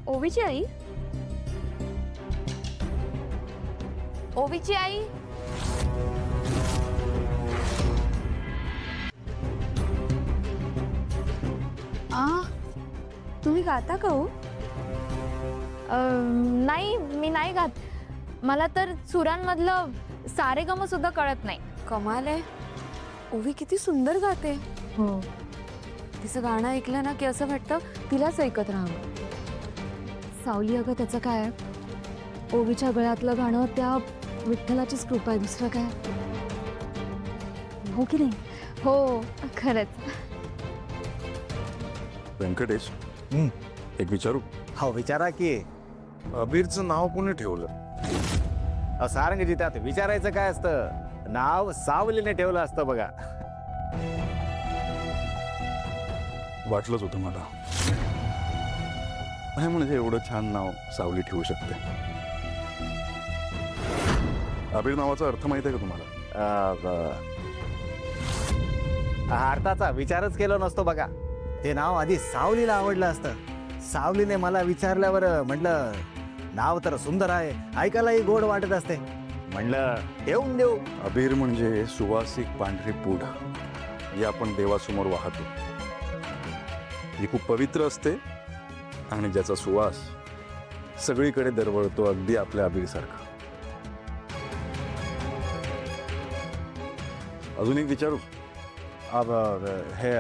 ओवीची आई? ओवीची आई? तुम्ही गाता का हो? नाही, मी नाही गात. मला तर सुरांमधलं सारेगम सुद्धा कळत नाही. कमाल आहे. ओवी किती सुंदर गाते. हो. तिचं गाणं ऐकलं ना की असं वाटतं तिलाच ऐकत राहावं. सावली अगं त्याचं काय, ओवीच्या गळ्यातलं गाणं त्या विठ्ठलाचीच कृपा आहे, दुसरं काय. हो की नाही? हो, खरंच. व्यंकटेश, एक विचारू? हो विचारा की. अबीरचं नाव कोणी ठेवलं? सारंगजी, त्यात विचारायचं काय असतं? नाव सावलीने ठेवलं असतं बघा. वाटलंच होतं मला. नाही म्हणजे एवढं छान नाव सावली ठेवू शकते. अबीर नावाचा अर्थ माहिती आहे का तुम्हाला? अर्थाचा विचारच केला नसतो बघा. ते नाव आधी सावलीला आवडलं असतं. सावलीने मला विचारल्यावर म्हटलं नाव तर सुंदर आहे, ऐकायलाही गोड वाटत असते, म्हणलं ठेवून देऊ. अबीर म्हणजे सुवासिक पांढरी पूड, जी आपण देवासमोर वाहतो. जी खूप पवित्र असते आणि ज्याचा सुवास सगळीकडे दरवळतो, अगदी आपल्या अबीरसारखा. अजून एक विचारू? हे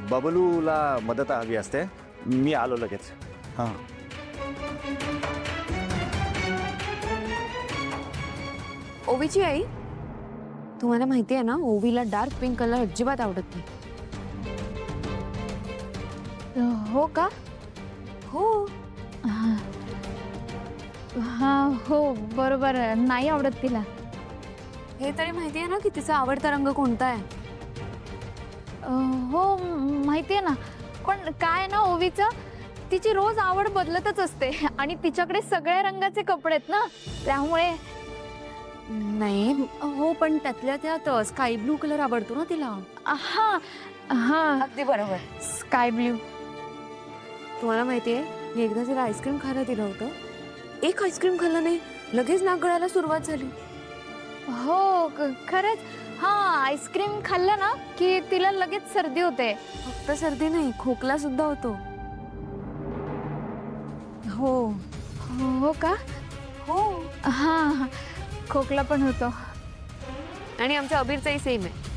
बबलूला मदत हवी असते, मी आलो लगेच. हां. ओवीची आई, तुम्हाला माहिती आहे ना, ओवीला डार्क पिंक कलर अजिबात आवडत नाही. हो का? हो. हा, हो बरोबर, नाही आवडत तिला. हे तरी माहिती आहे ना की तिचा आवडता रंग कोणता आहे? हो, माहिती आहे ना. पण काय ना, ओवीचं तिची रोज आवड बदलतच असते आणि तिच्याकडे सगळ्या रंगाचे कपडे आहेत ना, त्यामुळे. नाही हो, पण त्यातल्या त्यात स्काय ब्लू कलर आवडतो ना तिला. हा हा, अगदी बरोबर. Sky blue. तुम्हाला माहितीये, मी एकदा तिला आईस्क्रीम खायला दिलं होतं. एक आईस्क्रीम खाल्लं नाही, लगेच नाक गळायला सुरुवात झाली. हो, खरंच. हा, आईस्क्रीम खाल्लं ना की तिला लगेच सर्दी होते. फक्त सर्दी नाही, खोकला सुद्धा होतो. हो. हो का? हो. हा, खोकला पण होतो. आणि आमच्या अबीरचाही सेम आहे.